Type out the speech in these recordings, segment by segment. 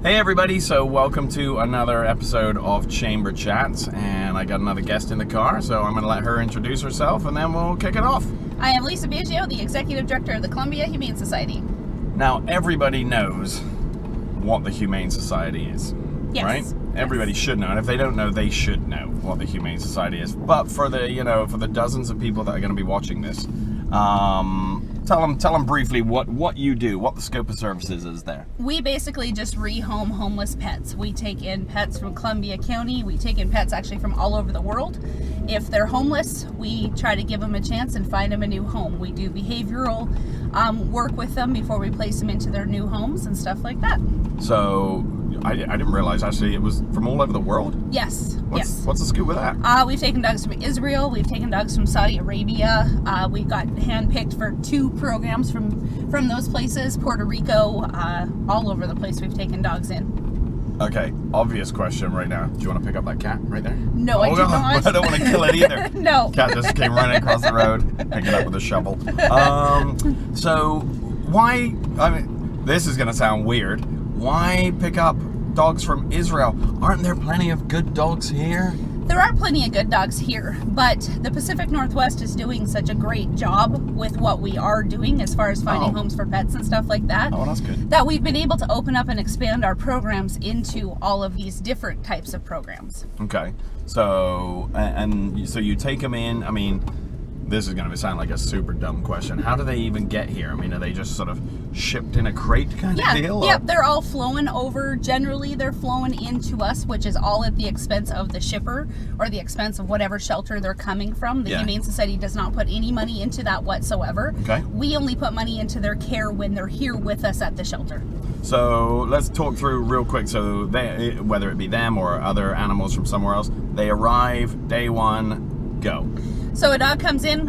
Hey everybody, so welcome to another episode of Chamber Chats, and I got another guest in the car, so I'm going to let her introduce herself and then we'll kick it off. I am Lisa Beggio, the Executive Director of the Columbia Humane Society. Now, everybody knows what the Humane Society is, Yes. right? Yes. Everybody should know, and if they don't know, they should know what the Humane Society is. But for the dozens of people that are going to be watching this, tell them briefly what you do, what the scope of services is there. We basically just rehome homeless pets. We take in pets from Columbia County. We take in pets actually from all over the world. If they're homeless, we try to give them a chance and find them a new home. We do behavioral work with them before we place them into their new homes and stuff like that. So I didn't realize actually it was from all over the world. Yes. What's the scoop with that? We've taken dogs from Israel. We've taken dogs from Saudi Arabia. We got handpicked for 2 programs from those places. Puerto Rico, all over the place. We've taken dogs in. Okay, obvious question right now. Do you want to pick up that cat right there? No, I do not. I don't want to kill it either. No. Cat just came running across the road, picking it up with a shovel. So why? I mean, this is going to sound weird. Why pick up dogs from Israel? Aren't there plenty of good dogs here? There are plenty of good dogs here, but the Pacific Northwest is doing such a great job with what we are doing as far as finding homes for pets and stuff like that. Oh, that's good. That we've been able to open up and expand our programs into all of these different types of programs. Okay, so so you take them in. I mean, this is going to sound like a super dumb question. How do they even get here? I mean, are they just sort of shipped in a crate kind of deal? Yeah, they're all flowing over. Generally, they're flowing into us, which is all at the expense of the shipper or the expense of whatever shelter they're coming from. The Humane Society does not put any money into that whatsoever. Okay. We only put money into their care when they're here with us at the shelter. So let's talk through real quick. So they, whether it be them or other animals from somewhere else, they arrive day 1, go. So a dog comes in,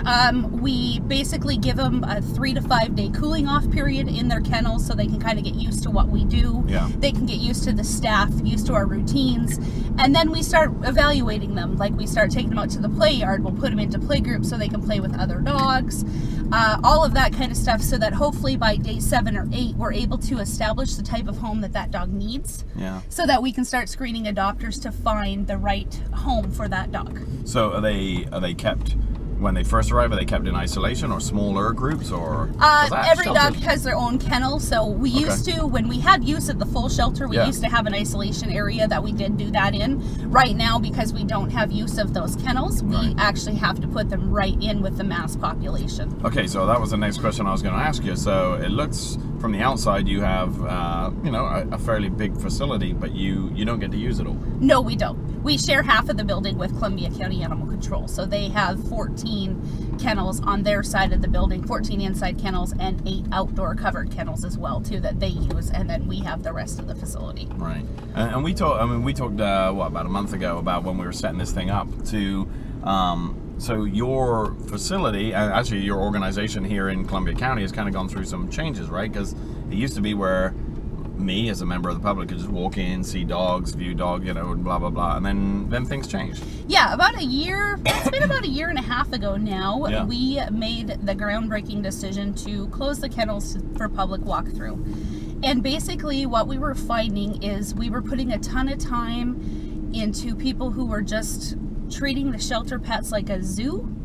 we basically give them a 3 to 5 day cooling off period in their kennels so they can kind of get used to what we do. Yeah. They can get used to the staff, used to our routines, and then we start evaluating them. Like we start taking them out to the play yard, we'll put them into play groups so they can play with other dogs, all of that kind of stuff, so that hopefully by day 7 or 8 we're able to establish the type of home that dog needs. Yeah. So that we can start screening adopters to find the right home for that dog. So are they kept when they first arrive? Are they kept in isolation or smaller groups, or every dog has their own kennel? So we used to, when we had use of the full shelter, we used to have an isolation area that we did do that in. Right now, because we don't have use of those kennels, we actually have to put them right in with the mass population. Okay, so that was the next question I was going to ask you. So it looks from the outside you have a fairly big facility, but you don't get to use it all. No, we don't. We share half of the building with Columbia County Animal Control. So they have 14 kennels on their side of the building, 14 inside kennels, and 8 outdoor covered kennels as well, too, that they use, and then we have the rest of the facility. Right. And we talked, about a month ago about when we were setting this thing up to, so your facility, and actually your organization here in Columbia County has kind of gone through some changes, right? Because it used to be where me as a member of the public could just walk in, see dogs, view dog, and blah blah blah, and then things changed. Yeah, it's been about a year and a half ago now. Yeah. We made the groundbreaking decision to close the kennels for public walkthrough. And basically what we were finding is we were putting a ton of time into people who were just treating the shelter pets like a zoo.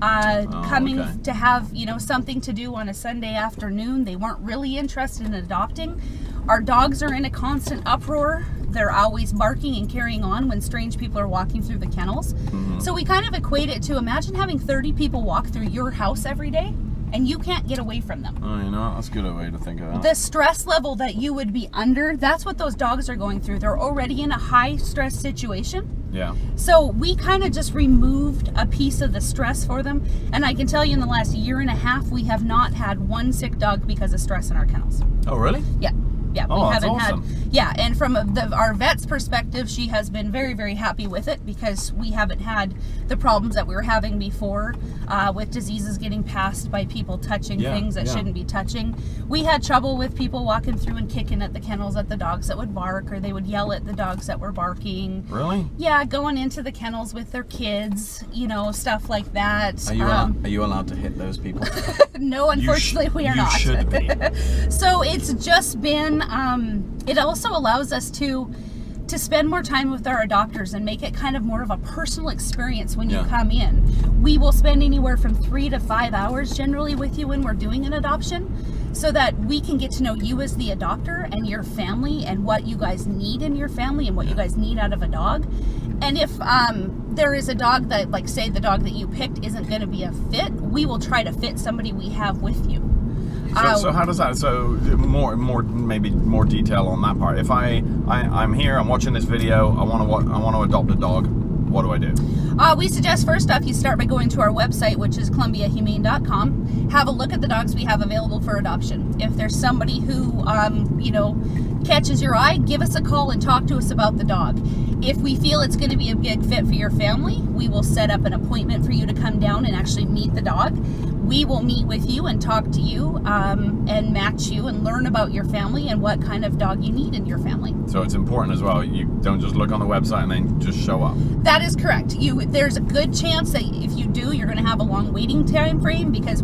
Coming to have, something to do on a Sunday afternoon. They weren't really interested in adopting. Our dogs are in a constant uproar. They're always barking and carrying on when strange people are walking through the kennels. Mm-hmm. So we kind of equate it to, imagine having 30 people walk through your house every day and you can't get away from them. Oh, that's a good way to think of it. The stress level that you would be under, that's what those dogs are going through. They're already in a high stress situation. Yeah. So we kind of just removed a piece of the stress for them. And I can tell you in the last year and a half, we have not had one sick dog because of stress in our kennels. Oh, really? Yeah. Yeah, we haven't awesome. And from our vet's perspective, she has been very, very happy with it because we haven't had the problems that we were having before with diseases getting passed by people touching things that shouldn't be touching. We had trouble with people walking through and kicking at the kennels at the dogs that would bark, or they would yell at the dogs that were barking. Really? Yeah, going into the kennels with their kids, stuff like that. Are you allowed to hit those people? No, unfortunately, we are not. You should be. So it's just been it also allows us to spend more time with our adopters and make it kind of more of a personal experience when you come in. We will spend anywhere from 3 to 5 hours generally with you when we're doing an adoption, so that we can get to know you as the adopter and your family and what you guys need in your family and what you guys need out of a dog. And if there is a dog that, like, say the dog that you picked isn't going to be a fit, we will try to fit somebody we have with you. So how does that? So maybe more detail on that part. If I'm here, I'm watching this video, I want to adopt a dog. What do I do? We suggest first off you start by going to our website, which is columbiahumane.com. Have a look at the dogs we have available for adoption. If there's somebody who catches your eye, give us a call and talk to us about the dog. If we feel it's going to be a good fit for your family, we will set up an appointment for you to come down and actually meet the dog. We will meet with you and talk to you and match you and learn about your family and what kind of dog you need in your family. So it's important as well. You don't just look on the website and then just show up. That is correct. There's a good chance that if you do, you're going to have a long waiting time frame, because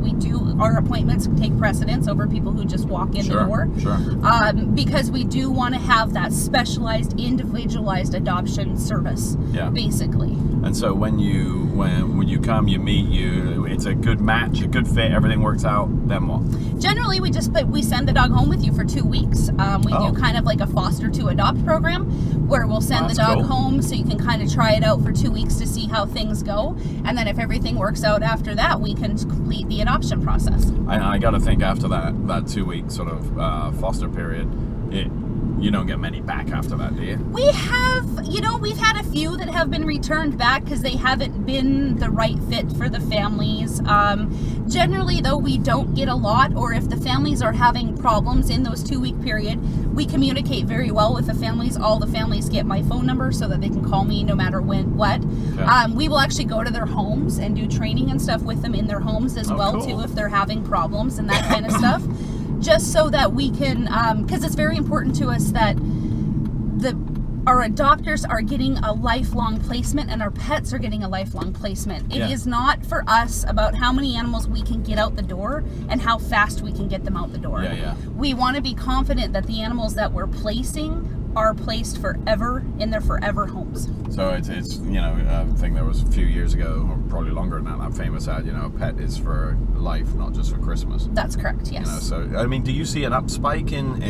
our appointments take precedence over people who just walk in the door. Sure. Because we do want to have that specialized, individualized adoption service. Yeah. Basically. And so when you come, you meet, it's a good match, a good fit, everything works out, then what? Generally, we send the dog home with you for 2 weeks. We do kind of like a foster to adopt program, where we'll send the dog home so you can kind of try it out for 2 weeks to see how things go. And then if everything works out after that, we can complete the adoption process. I got to think after that 2 week sort of foster period, you don't get many back after that, do you? We have, we've had a few that have been returned back because they haven't been the right fit for the families. Generally, though, we don't get a lot, or if the families are having problems in those 2 week period, we communicate very well with the families. All the families get my phone number so that they can call me no matter what. Okay. We will actually go to their homes and do training and stuff with them in their homes as well, too, if they're having problems and that kind of stuff. Just so that we can, because it's very important to us that our adopters are getting a lifelong placement and our pets are getting a lifelong placement. It is not for us about how many animals we can get out the door and how fast we can get them out the door. We want to be confident that the animals that we're placing are placed forever in their forever homes. So it's I think there was a few years ago, or probably longer than that famous ad, a pet is for life, not just for Christmas. That's correct, yes. So, I mean, do you see an up spike in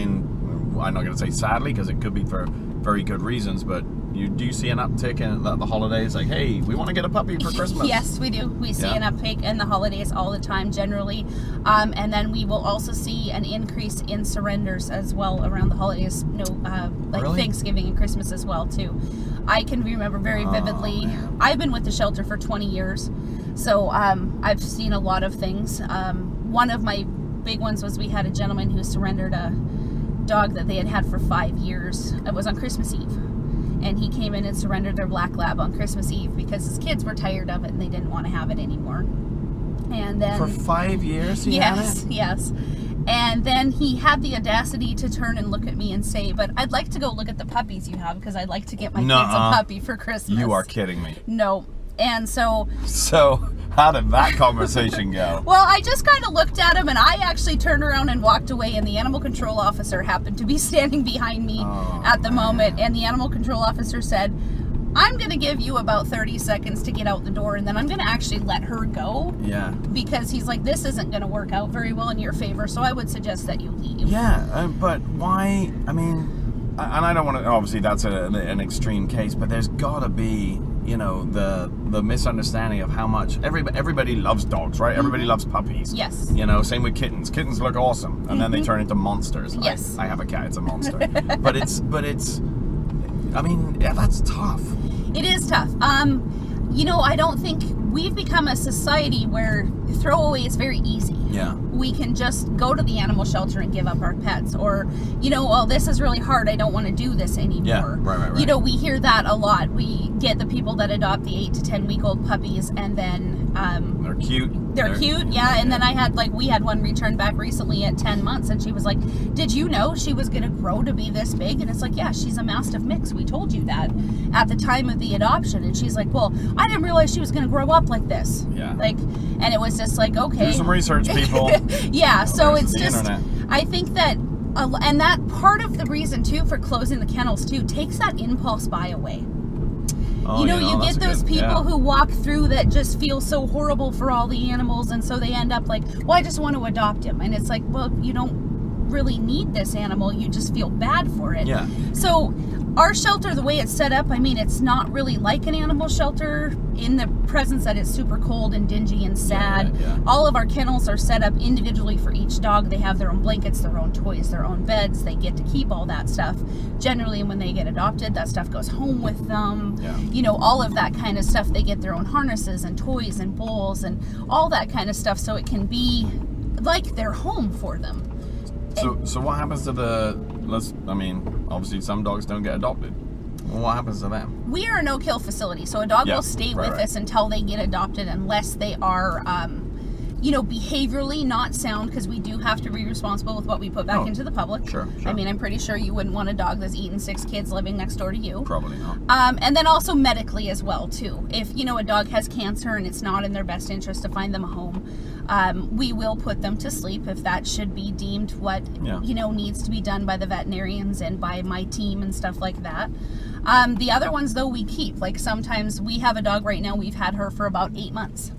I'm not going to say sadly, because it could be for very good reasons, but do you see an uptick in the holidays? Like, hey, we want to get a puppy for Christmas. Yes, we do. We see an uptick in the holidays all the time, generally. And then we will also see an increase in surrenders as well around the holidays, really? Thanksgiving and Christmas as well, too. I can remember very vividly. I've been with the shelter for 20 years, so I've seen a lot of things. One of my big ones was we had a gentleman who surrendered a dog that they had had for 5 years. It was on Christmas Eve. And he came in and surrendered their black lab on Christmas Eve because his kids were tired of it and they didn't want to have it anymore. And then for 5 years he had it? Yes. And then he had the audacity to turn and look at me and say, "But I'd like to go look at the puppies you have because I'd like to get my kids a puppy for Christmas." You are kidding me. No. And so how did that conversation go? Well, I just kind of looked at him and I actually turned around and walked away, and the animal control officer happened to be standing behind me at the moment, and the animal control officer said, "I'm going to give you about 30 seconds to get out the door, and then I'm going to actually let her go." Yeah. Because he's like, "This isn't going to work out very well in your favor, so I would suggest that you leave." Yeah, but why? I mean, and I don't want to, obviously that's an extreme case, but there's got to be, the misunderstanding of how much everybody loves dogs, right? Everybody loves puppies. Yes. Same with kittens. Kittens look awesome, and then they turn into monsters. Yes. I have a cat, it's a monster. but it's I mean, yeah, that's tough. It is tough. I don't think we've become a society where throwaway is very easy. Yeah. We can just go to the animal shelter and give up our pets, or, well, this is really hard, I don't want to do this anymore. Yeah, right. We hear that a lot. We get the people that adopt the 8 to 10 week old puppies, and then they're cute. They're cute, yeah. And then we had one returned back recently at 10 months, and she was like, "Did you know she was going to grow to be this big?" And it's like, "Yeah, she's a Mastiff mix. We told you that at the time of the adoption." And she's like, "Well, I didn't realize she was going to grow up like this." Yeah. And it was just like, okay. Do some research, people. Yeah, so it's just, internet. I think that And that part of the reason too for closing the kennels too takes that impulse buy away. Oh, you know, you get those people who walk through that just feel so horrible for all the animals, and so they end up like, well, I just want to adopt him. And it's like, well, you don't really need this animal, you just feel bad for it. Yeah. So our shelter, the way it's set up, I mean, it's not really like an animal shelter in the presence that it's super cold and dingy and sad. Yeah. All of our kennels are set up individually for each dog. They have their own blankets, their own toys, their own beds. They get to keep all that stuff. Generally, when they get adopted, that stuff goes home with them. Yeah. You know, all of that kind of stuff. They get their own harnesses and toys and bowls and all that kind of stuff, so it can be like their home for them. So what happens to obviously some dogs don't get adopted. Well, what happens to them? We are a no-kill facility, so a dog will stay with us until they get adopted, unless they are, behaviorally not sound, because we do have to be responsible with what we put back into the public. Sure. I mean, I'm pretty sure you wouldn't want a dog that's eating 6 kids living next door to you. Probably not. And then also medically as well, too. If, a dog has cancer and it's not in their best interest to find them a home, we will put them to sleep if that should be deemed what, needs to be done by the veterinarians and by my team and stuff like that. The other ones, though, we keep. Like, sometimes we have a dog right now, we've had her for about 8 months.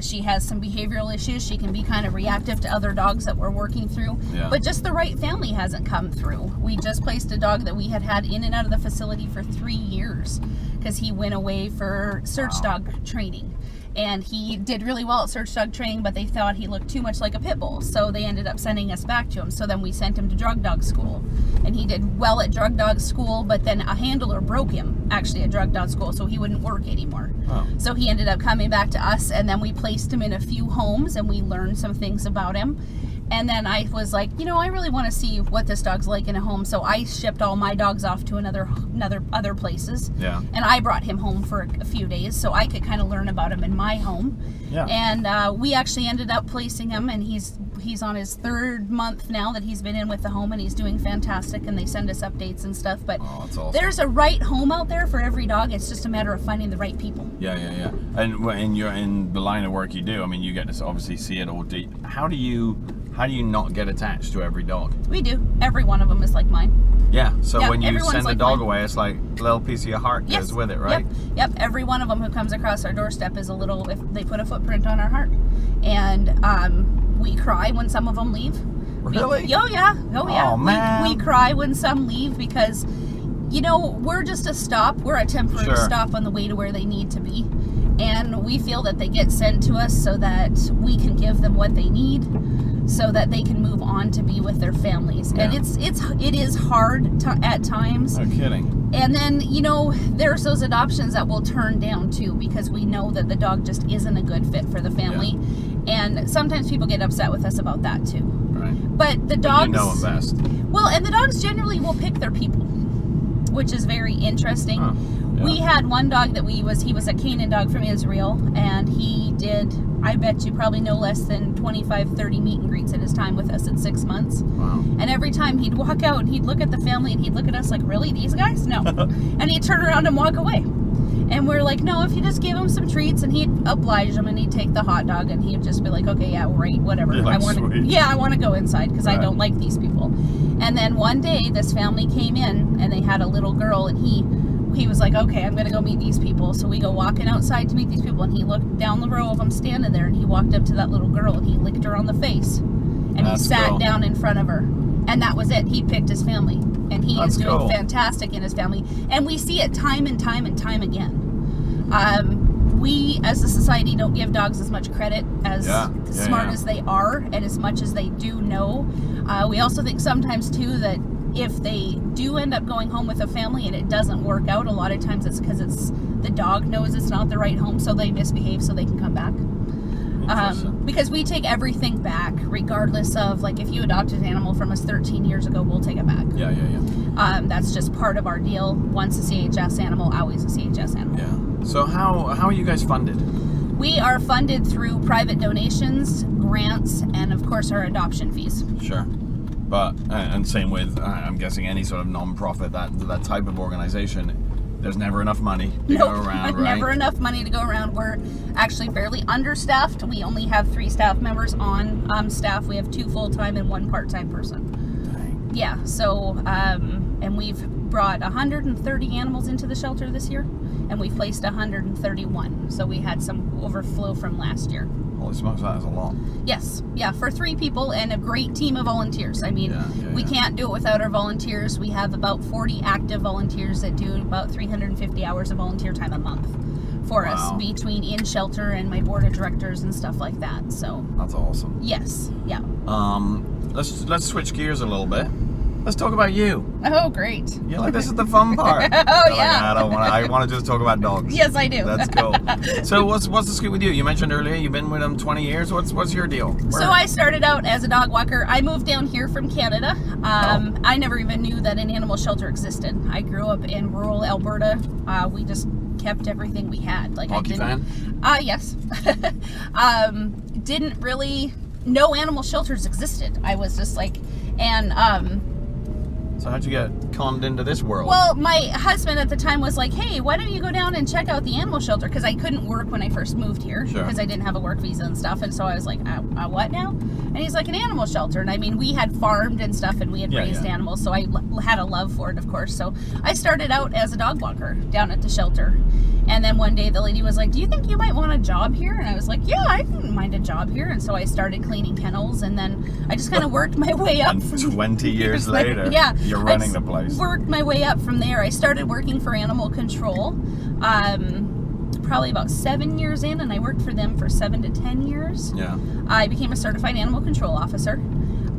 She has some behavioral issues. She can be kind of reactive to other dogs that we're working through. Yeah. But just the right family hasn't come through. We just placed a dog that we had in and out of the facility for 3 years because he went away for search dog training. And he did really well at search dog training, but they thought he looked too much like a pit bull. So they ended up sending us back to him. So then we sent him to drug dog school. And he did well at drug dog school, but then a handler broke him, actually, at drug dog school, so he wouldn't work anymore. Oh. So he ended up coming back to us, and then we placed him in a few homes, and we learned some things about him. And then I was like, I really want to see what this dog's like in a home. So I shipped all my dogs off to other places. Yeah. And I brought him home for a few days so I could kind of learn about him in my home. Yeah. And we actually ended up placing him, and he's on his 3rd month now that he's been in with the home, and he's doing fantastic, and they send us updates and stuff. But that's awesome. There's a right home out there for every dog. It's just a matter of finding the right people. Yeah. And when you're in the line of work you do, I mean, you get to obviously see it all. How do you not get attached to every dog? We do. Every one of them is like mine. Yeah, so when you send like a dog mine. away, it's like a little piece of your heart goes with it, right? Yep. Every one of them who comes across our doorstep is if they put a footprint on our heart. And we cry when some of them leave. Really? Oh, yeah. Oh, man. We cry when some leave because, we're just a stop. We're a temporary stop on the way to where they need to be. And we feel that they get sent to us so that we can give them what they need, so that they can move on to be with their families. Yeah. And it is hard at times. No kidding. And then, there's those adoptions that we'll turn down too, because we know that the dog just isn't a good fit for the family. Yeah. And sometimes people get upset with us about that too. Right. But the dogs... you know them best. Well, and the dogs generally will pick their people, which is very interesting. Huh. Yeah. We had one dog that he was a Canaan dog from Israel, and he did, I bet you, probably no less than 25, 30 meet and greets at his time with us at 6 months. Wow. And every time he'd walk out, he'd look at the family, and he'd look at us like, really, these guys? No. And he'd turn around and walk away. And we're like, no, if you just give him some treats, and he'd oblige them, and he'd take the hot dog, and he'd just be like, okay, yeah, right, whatever. Like, I want to go inside, because I don't like these people. And then one day, this family came in, and they had a little girl, and he was like, okay, I'm going to go meet these people. So we go walking outside to meet these people, and he looked down the row of them standing there, and he walked up to that little girl, and he licked her on the face. And he sat down in front of her. And that was it. He picked his family. And he is doing fantastic in his family. And we see it time and time and time again. We, as a society, don't give dogs as much credit as smart as they are and as much as they do know. We also think sometimes, too, that if they do end up going home with a family and it doesn't work out, a lot of times it's because the dog knows it's not the right home, so they misbehave so they can come back. Because we take everything back, regardless of, like, if you adopted an animal from us 13 years ago, we'll take it back. Yeah. That's just part of our deal. Once a CHS animal, always a CHS animal. Yeah. So how are you guys funded? We are funded through private donations, grants, and of course our adoption fees. Sure. But, and same with, I'm guessing, any sort of non-profit, that type of organization, there's never enough money to go around, right? Never enough money to go around. We're actually fairly understaffed. We only have 3 staff members on staff. We have 2 full-time and 1 part-time person. Dang. Yeah, so, and we've brought 130 animals into the shelter this year, and we placed 131. So we had some overflow from last year. Holy smokes, that is a lot. Yes, yeah, for 3 people and a great team of volunteers. I mean, we can't do it without our volunteers. We have about 40 active volunteers that do about 350 hours of volunteer time a month for us, between in shelter and my board of directors and stuff like that. So that's awesome. Yes, yeah. Let's switch gears a little bit. Let's talk about you. Oh, great. Yeah, like this is the fun part. Oh, You're yeah. Like, I want to just talk about dogs. Yes, I do. That's cool. So what's the scoop with you? You mentioned earlier you've been with them 20 years. What's your deal? So I started out as a dog walker. I moved down here from Canada. I never even knew that an animal shelter existed. I grew up in rural Alberta. We just kept everything we had. Like Hockey fan? Yes. Didn't really know animal shelters existed. I was just like, and so how'd you get conned into this world? well, my husband at the time was like, hey, why don't you go down and check out the animal shelter? Because I couldn't work when I first moved here because I didn't have a work visa and stuff. And so I was like, what now? And he's like, an animal shelter. And I mean, we had farmed and stuff, and we had raised animals, so I had a love for it, of course. So I started out as a dog walker down at the shelter. And then one day the lady was like, do you think you might want a job here? And I was like, yeah, I wouldn't mind a job here. And so I started cleaning kennels, and then I just kind of worked my way up. And 20 years later, you're running the place. Worked my way up from there. I started working for animal control probably about 7 years in, and I worked for them for 7 to 10 years. Yeah. I became a certified animal control officer.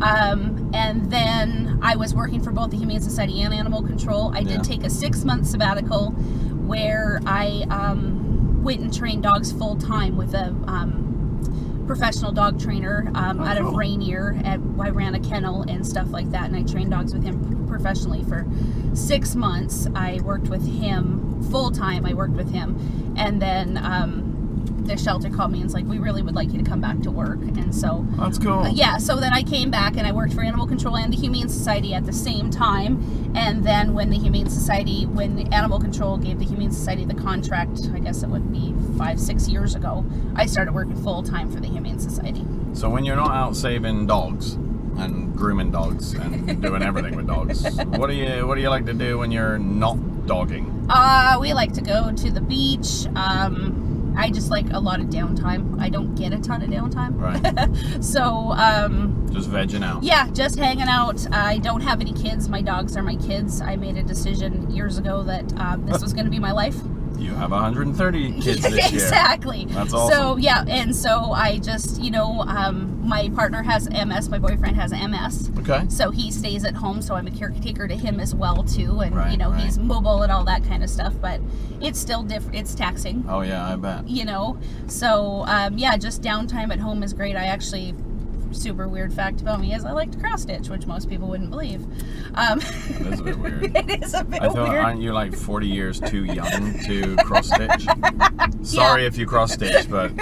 And then I was working for both the Humane Society and Animal Control. I did take a 6-month sabbatical where I went and trained dogs full time with a professional dog trainer out of Rainier. I ran a kennel and stuff like that, and I trained dogs with him professionally for 6 months. I worked with him full time. I worked with him, and then the shelter called me and was like, we really would like you to come back to work. And so that's cool. Yeah, so then I came back and I worked for Animal Control and the Humane Society at the same time. And then when the Animal Control gave the Humane Society the contract, I guess it would be 5-6 years ago, I started working full time for the Humane Society. So when you're not out saving dogs and grooming dogs and doing everything with dogs, what do you like to do when you're not dogging? We like to go to the beach. I just like a lot of downtime. I don't get a ton of downtime. Right. So, just vegging out. Yeah, just hanging out. I don't have any kids. My dogs are my kids. I made a decision years ago that this was going to be my life. You have 130 kids this year. Exactly. That's awesome. So, yeah, and so I just, my partner has MS, my boyfriend has MS. Okay. So he stays at home, so I'm a caretaker to him as well, too. And, right. He's mobile and all that kind of stuff, but it's still different. It's taxing. Oh, yeah, I bet. So, just downtime at home is great. I actually... super weird fact about me is I like to cross stitch, which most people wouldn't believe. That is a bit weird. It is a bit weird. Aren't you like 40 years too young to cross stitch? Sorry if you cross stitch, but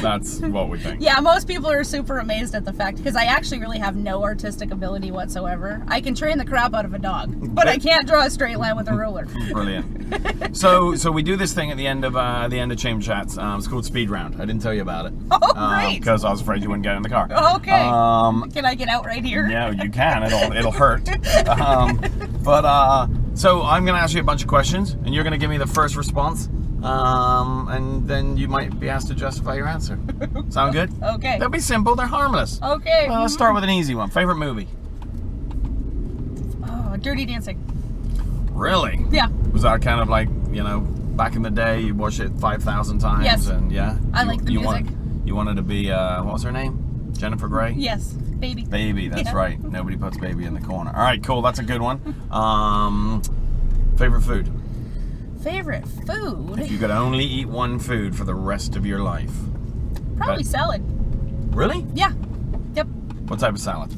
that's what we think. Yeah, most people are super amazed at the fact, because I actually really have no artistic ability whatsoever. I can train the crap out of a dog, but I can't draw a straight line with a ruler. Brilliant. So we do this thing at the end of Chamber Chats. It's called Speed Round. I didn't tell you about it. Oh, great. Because I was afraid you wouldn't get in the car. Okay. Can I get out right here? Yeah, you can. It'll hurt. So I'm going to ask you a bunch of questions, and you're going to give me the first response, and then you might be asked to justify your answer. Sound good? Okay. They'll be simple. They're harmless. Okay. Well, let's start with an easy one. Favorite movie? Oh, Dirty Dancing. Really? Yeah. Was that kind of like, back in the day, you watched it 5,000 times? Yes. And yeah? I like the music. You wanted to be, what was her name? Jennifer Grey? Yes. Baby. Baby, that's right. Nobody puts baby in the corner. All right, cool. That's a good one. Favorite food? Favorite food? If you could only eat one food for the rest of your life. Probably salad. Really? Yeah. Yep. What type of salad?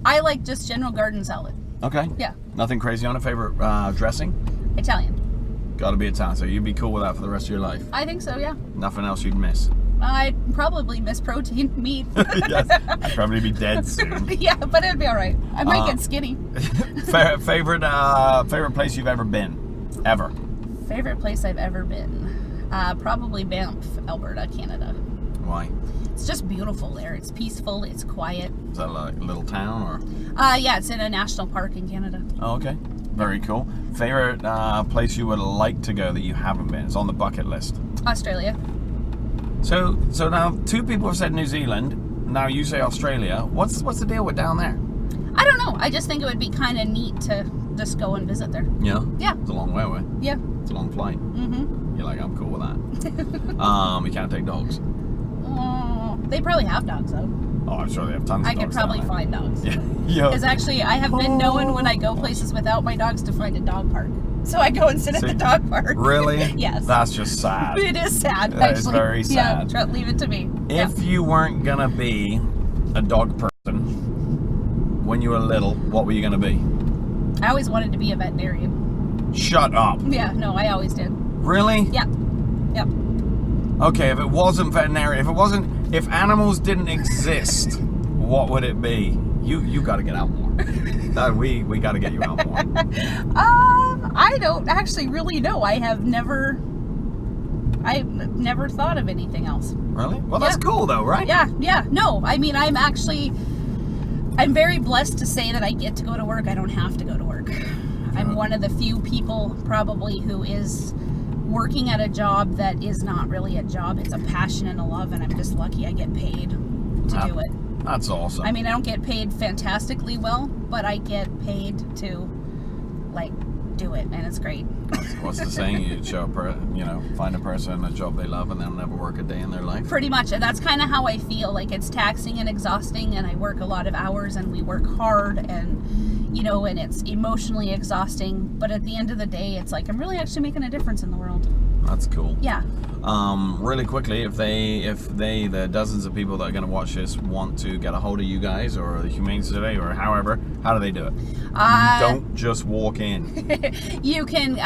I like just general garden salad. Okay. Yeah. Nothing crazy on it? Favorite dressing? Italian. Gotta be Italian, so you'd be cool with that for the rest of your life? I think so, yeah. Nothing else you'd miss? I'd probably miss protein, meat. Yes, I'd probably be dead soon. Yeah, but it'd be all right. I might get skinny. Favorite place you've ever been? Ever? Favorite place I've ever been? Probably Banff, Alberta, Canada. Why? It's just beautiful there. It's peaceful. It's quiet. Is that like a little town or? Yeah, it's in a national park in Canada. Oh, okay. Very cool. Favorite place you would like to go that you haven't been? It's on the bucket list. Australia. So now 2 people have said New Zealand. Now you say Australia. What's the deal with down there? I don't know. I just think it would be kind of neat to just go and visit there. Yeah. Yeah. It's a long way away. Yeah. It's a long flight. Mm-hmm. You're like, I'm cool with that. You can't take dogs. They probably have dogs though. Oh, I'm sure they have tons of I could dogs. probably down there. find dogs. Yeah. Because actually, I have been known when I go places without my dogs to find a dog park. So I go and sit at the dog park. Really? Yes. That's just sad. It is sad, That actually. is very sad. Yeah, leave it to me. If you weren't gonna be a dog person when you were little, what were you gonna be? I always wanted to be a veterinarian. Shut up. Yeah, no, I always did. Really? Yep. Yep. Okay, if it wasn't veterinary, if animals didn't exist, what would it be? You got to get out more. We got to get you out more. I don't actually really know. I've never thought of anything else. Really? Well, that's cool though, right? Yeah. No, I mean, I'm very blessed to say that I get to go to work. I don't have to go to work. I'm one of the few people probably who is working at a job that is not really a job. It's a passion and a love, and I'm just lucky I get paid to do it. That's awesome. I mean, I don't get paid fantastically well, but I get paid to, like, do it, and it's great. What's the saying? You find a person a job they love and they'll never work a day in their life. Pretty much, and that's kind of how I feel. Like, it's taxing and exhausting, and I work a lot of hours, and we work hard, and and it's emotionally exhausting. But at the end of the day, it's like I'm really actually making a difference in the world. That's cool. Yeah. Really quickly, if the dozens of people that are going to watch this want to get a hold of you guys or the Humane Society or however, how do they do it? Don't just walk in. You can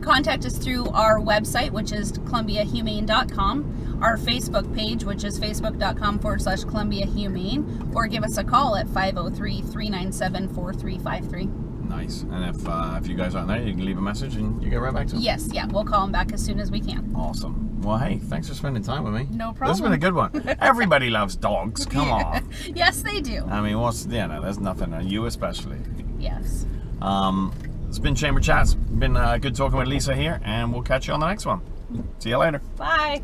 contact us through our website, which is columbiahumane.com, our Facebook page, which is facebook.com/ColumbiaHumane, or give us a call at 503-397-4353. Nice. And if you guys aren't there, you can leave a message and you get right back to them. Yes, yeah, we'll call them back as soon as we can. Awesome. Well, hey, thanks for spending time with me. No problem. This has been a good one. Everybody loves dogs. Come on. Yes, they do. I mean, there's nothing on you especially. Yes. It's been Chamber Chats. Been good talking with Lisa here, and we'll catch you on the next one. See you later. Bye.